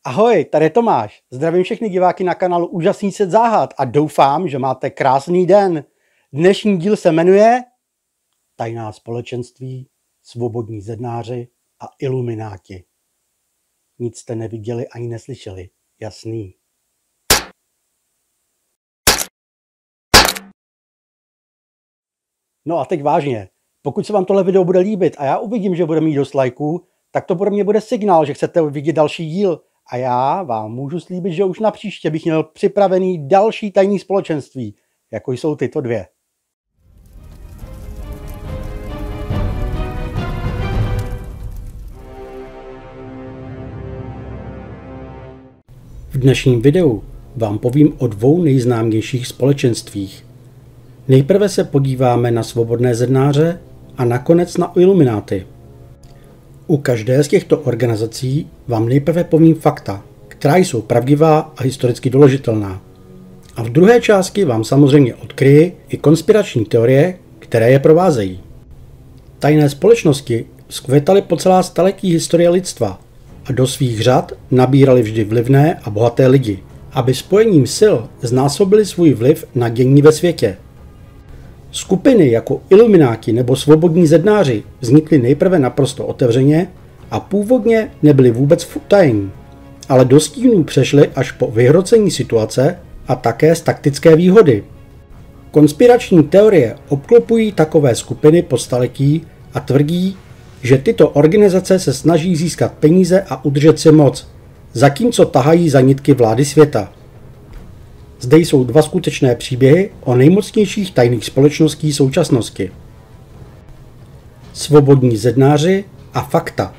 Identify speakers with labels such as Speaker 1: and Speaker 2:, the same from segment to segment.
Speaker 1: Ahoj, tady je Tomáš. Zdravím všechny diváky na kanálu Úžasný svět záhad a doufám, že máte krásný den. Dnešní díl se jmenuje Tajná společenství, svobodní zednáři a ilumináti. Nic jste neviděli ani neslyšeli, jasný. No a teď vážně, pokud se vám tohle video bude líbit a já uvidím, že bude mít dost lajků, tak to pro mě bude signál, že chcete vidět další díl. A já vám můžu slíbit, že už na příště bych měl připravený další tajný společenství, jako jsou tyto dvě. V dnešním videu vám povím o dvou nejznámějších společenstvích. Nejprve se podíváme na svobodné zednáře a nakonec na ilumináty. U každé z těchto organizací vám nejprve povím fakta, která jsou pravdivá a historicky doložitelná. A v druhé části vám samozřejmě odkryji i konspirační teorie, které je provázejí. Tajné společnosti vzkvětaly po celá staletí historie lidstva a do svých řad nabírali vždy vlivné a bohaté lidi, aby spojením sil znásobili svůj vliv na dění ve světě. Skupiny jako ilumináti nebo svobodní zednáři vznikly nejprve naprosto otevřeně a původně nebyly vůbec utajení, ale do stínů přešly až po vyhrocení situace a také z taktické výhody. Konspirační teorie obklopují takové skupiny po staletí a tvrdí, že tyto organizace se snaží získat peníze a udržet si moc, zatímco tahají za nitky vlády světa. Zde jsou dva skutečné příběhy o nejmocnějších tajných společností současnosti. Svobodní zednáři a fakta.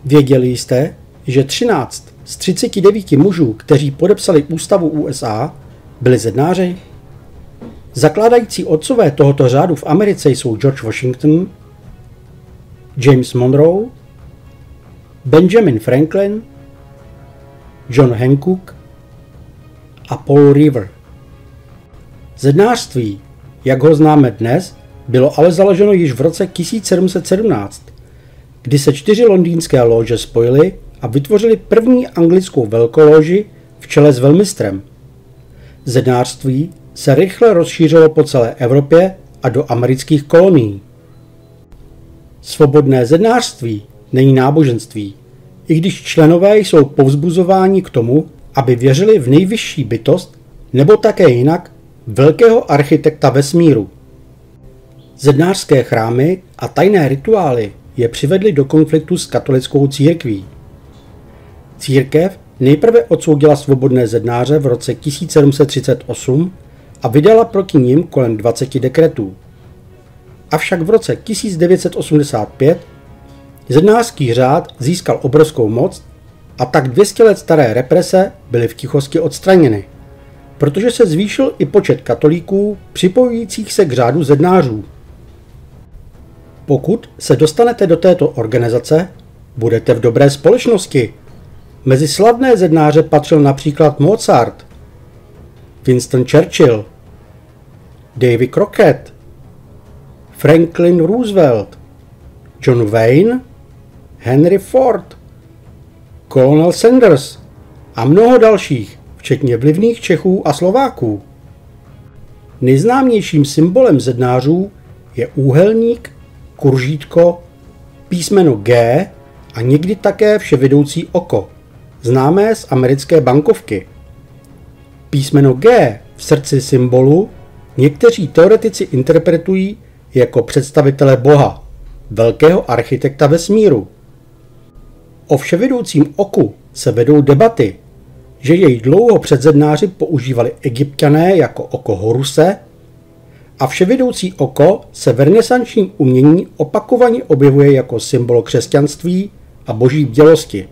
Speaker 1: Věděli jste, že 13 z 39 mužů, kteří podepsali ústavu USA, byli zednáři? Zakládající otcové tohoto řádu v Americe jsou George Washington, James Monroe, Benjamin Franklin, John Hancock a Paul Revere. Zednářství, jak ho známe dnes, bylo ale založeno již v roce 1717, kdy se 4 londýnské lóže spojily a vytvořili první anglickou velkolóži v čele s velmistrem. Zednářství se rychle rozšířilo po celé Evropě a do amerických kolonií. Svobodné zednářství není náboženství, i když členové jsou povzbuzováni k tomu, aby věřili v nejvyšší bytost nebo také jinak velkého architekta vesmíru. Zednářské chrámy a tajné rituály je přivedly do konfliktu s katolickou církví. Církev nejprve odsoudila svobodné zednáře v roce 1738 a vydala proti nim kolem 20 dekretů. Avšak v roce 1985 zednářský řád získal obrovskou moc a tak 200 let staré represe byly v tichosti odstraněny, protože se zvýšil i počet katolíků připojujících se k řádu zednářů. Pokud se dostanete do této organizace, budete v dobré společnosti. Mezi slavné zednáře patřil například Mozart, Winston Churchill, Davy Crockett, Franklin Roosevelt, John Wayne, Henry Ford, Colonel Sanders a mnoho dalších, včetně vlivných Čechů a Slováků. Nejznámějším symbolem zednářů je úhelník, kuržítko, písmeno G a někdy také vševidoucí oko, známé z americké bankovky. Písmeno G v srdci symbolu někteří teoretici interpretují jako představitele Boha, velkého architekta vesmíru. O vševidoucím oku se vedou debaty, že jej dlouho před zednáři používali Egypťané jako oko Horuse a vševidoucí oko se v renesančním umění opakovaně objevuje jako symbol křesťanství a boží bdělosti.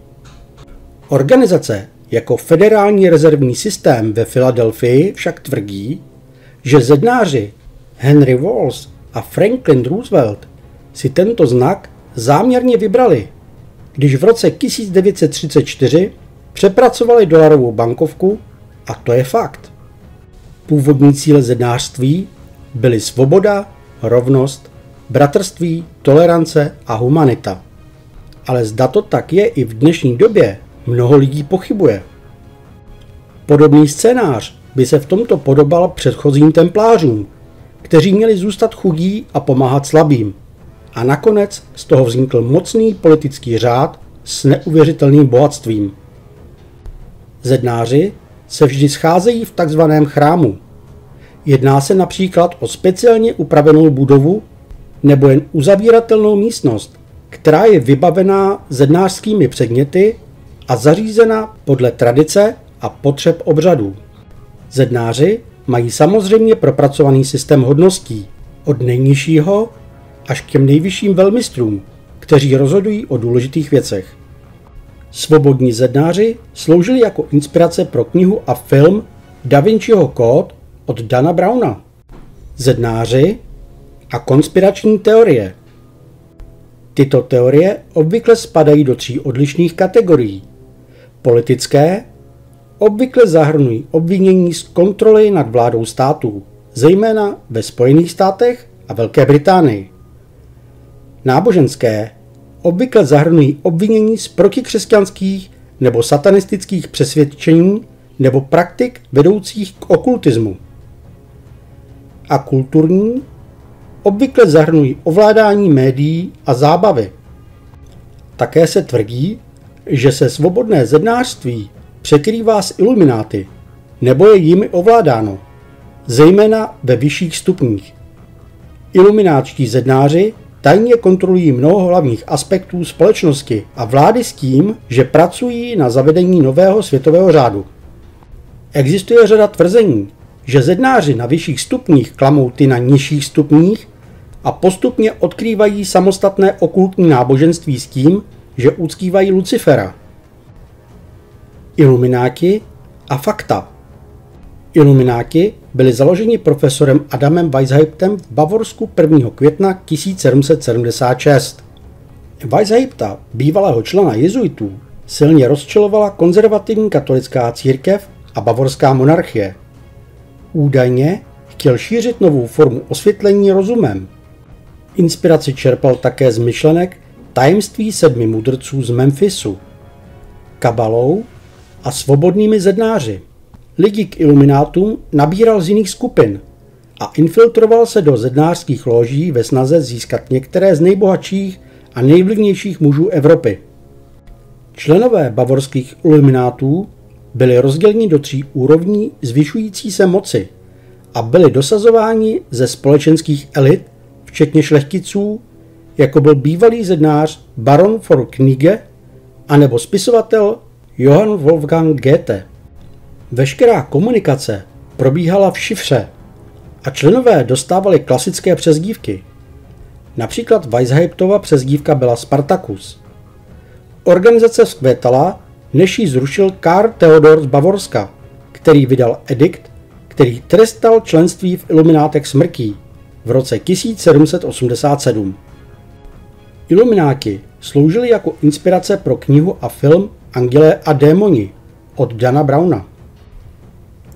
Speaker 1: Organizace jako Federální rezervní systém ve Filadelfii však tvrdí, že zednáři Henry Walls a Franklin Roosevelt si tento znak záměrně vybrali, když v roce 1934 přepracovali dolarovou bankovku, a to je fakt. Původní cíle zednářství byly svoboda, rovnost, bratrství, tolerance a humanita. Ale zda to tak je i v dnešní době, mnoho lidí pochybuje. Podobný scénář by se v tomto podobal předchozím templářům, kteří měli zůstat chudí a pomáhat slabým. A nakonec z toho vznikl mocný politický řád s neuvěřitelným bohatstvím. Zednáři se vždy scházejí v takzvaném chrámu. Jedná se například o speciálně upravenou budovu nebo jen uzavíratelnou místnost, která je vybavená zednářskými předměty a zařízena podle tradice a potřeb obřadů. Zednáři mají samozřejmě propracovaný systém hodností, od nejnižšího až k těm nejvyšším velmistrům, kteří rozhodují o důležitých věcech. Svobodní zednáři sloužili jako inspirace pro knihu a film Da Vinciho kód od Dana Browna. Zednáři a konspirační teorie. Tyto teorie obvykle spadají do 3 odlišných kategorií. Politické obvykle zahrnují obvinění z kontroly nad vládou států, zejména ve Spojených státech a Velké Británii. Náboženské obvykle zahrnují obvinění z protikřesťanských nebo satanistických přesvědčení nebo praktik vedoucích k okultismu. A kulturní obvykle zahrnují ovládání médií a zábavy. Také se tvrdí, že se svobodné zednářství překrývá s ilumináty nebo je jimi ovládáno, zejména ve vyšších stupních. Iluminátští zednáři tajně kontrolují mnoho hlavních aspektů společnosti a vlády s tím, že pracují na zavedení nového světového řádu. Existuje řada tvrzení, že zednáři na vyšších stupních klamou ty na nižších stupních a postupně odkrývají samostatné okultní náboženství s tím, že uctívají Lucifera. Ilumináti a fakta. Ilumináti byli založeni profesorem Adamem Weishauptem v Bavorsku 1. května 1776. Weishaupta, bývalého člena jezuitů, silně rozčilovala konzervativní katolická církev a bavorská monarchie. Údajně chtěl šířit novou formu osvětlení rozumem. Inspiraci čerpal také z myšlenek tajemství 7 mudrců z Memphisu, kabalou a svobodnými zednáři. Lidi k iluminátům nabíral z jiných skupin a infiltroval se do zednářských lóží ve snaze získat některé z nejbohatších a nejvlivnějších mužů Evropy. Členové bavorských iluminátů byli rozděleni do 3 úrovní zvyšující se moci a byli dosazováni ze společenských elit, včetně šlechticů, jako byl bývalý zednář baron von Knigge anebo spisovatel Johann Wolfgang Goethe. Veškerá komunikace probíhala v šifře a členové dostávali klasické přezdívky. Například Weishauptova přezdívka byla Spartacus. Organizace vzkvétala, než ji zrušil Karl Theodor z Bavorska, který vydal edikt, který trestal členství v iluminátech smrtí v roce 1787. Ilumináti sloužili jako inspirace pro knihu a film Andělé a démoni od Dana Browna.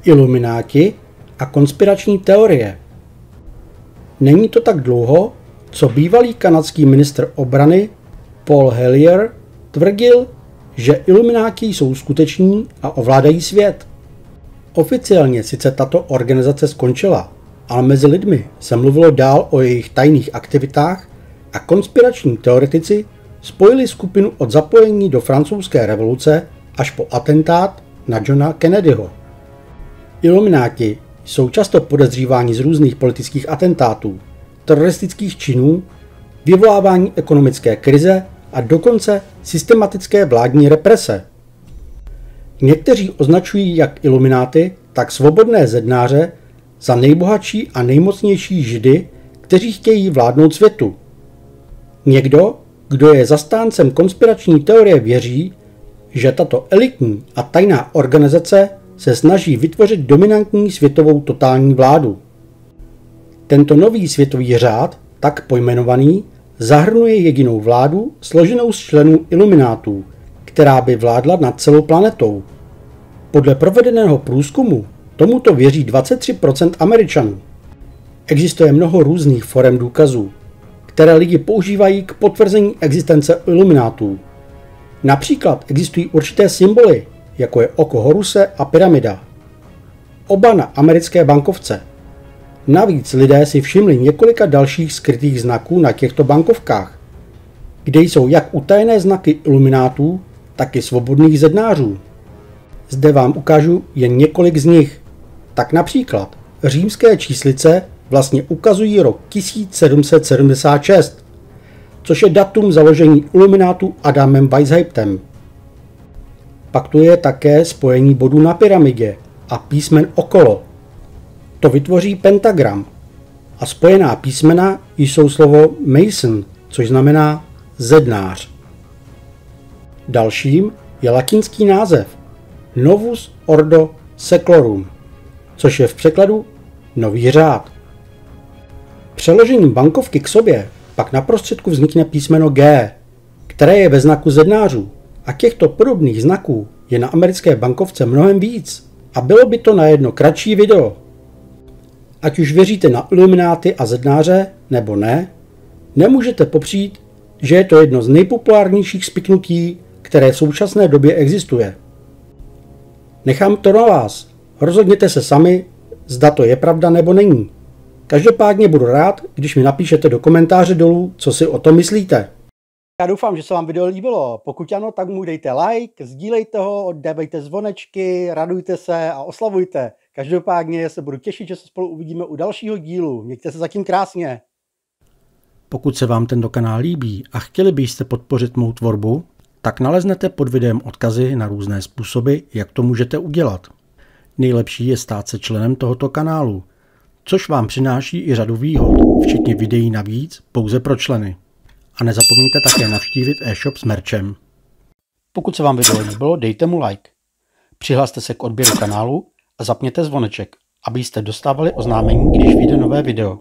Speaker 1: Ilumináti a konspirační teorie. Není to tak dlouho, co bývalý kanadský ministr obrany Paul Hellyer tvrdil, že ilumináti jsou skuteční a ovládají svět. Oficiálně sice tato organizace skončila, ale mezi lidmi se mluvilo dál o jejich tajných aktivitách a konspirační teoretici spojili skupinu od zapojení do francouzské revoluce až po atentát na Johna Kennedyho. Ilumináti jsou často podezříváni z různých politických atentátů, teroristických činů, vyvolávání ekonomické krize a dokonce systematické vládní represe. Někteří označují jak ilumináty, tak svobodné zednáře za nejbohatší a nejmocnější židy, kteří chtějí vládnout světu. Někdo, kdo je zastáncem konspirační teorie, věří, že tato elitní a tajná organizace se snaží vytvořit dominantní světovou totální vládu. Tento nový světový řád, tak pojmenovaný, zahrnuje jedinou vládu složenou z členů iluminátů, která by vládla nad celou planetou. Podle provedeného průzkumu tomuto věří 23% Američanů. Existuje mnoho různých forem důkazů, které lidi používají k potvrzení existence iluminátů. Například existují určité symboly, jako je oko Horuse a pyramida. Oba na americké bankovce. Navíc lidé si všimli několika dalších skrytých znaků na těchto bankovkách, kde jsou jak utajené znaky iluminátů, tak i svobodných zednářů. Zde vám ukážu jen několik z nich. Tak například římské číslice vlastně ukazují rok 1776, což je datum založení iluminátu Adamem Weishauptem. Pak tu je také spojení bodů na pyramidě a písmen okolo. To vytvoří pentagram. A spojená písmena jsou slovo Mason, což znamená zednář. Dalším je latinský název Novus Ordo Seclorum, což je v překladu nový řád. Přeložením bankovky k sobě pak na prostředku vznikne písmeno G, které je ve znaku zednářů, a těchto podobných znaků je na americké bankovce mnohem víc a bylo by to na jedno kratší video. Ať už věříte na ilumináty a zednáře nebo ne, nemůžete popřít, že je to jedno z nejpopulárnějších spiknutí, které v současné době existuje. Nechám to na vás, rozhodněte se sami, zda to je pravda nebo není. Každopádně budu rád, když mi napíšete do komentáře dolů, co si o tom myslíte. Já doufám, že se vám video líbilo. Pokud ano, tak mu dejte like, sdílejte ho, oddávejte zvonečky, radujte se a oslavujte. Každopádně se budu těšit, že se spolu uvidíme u dalšího dílu. Mějte se zatím krásně. Pokud se vám tento kanál líbí a chtěli byste podpořit mou tvorbu, tak naleznete pod videem odkazy na různé způsoby, jak to můžete udělat. Nejlepší je stát se členem tohoto kanálu, což vám přináší i řadu výhod, včetně videí navíc pouze pro členy. A nezapomeňte také navštívit e-shop s merchem. Pokud se vám video líbilo, dejte mu like. Přihlaste se k odběru kanálu a zapněte zvoneček, abyste dostávali oznámení, když vyjde nové video.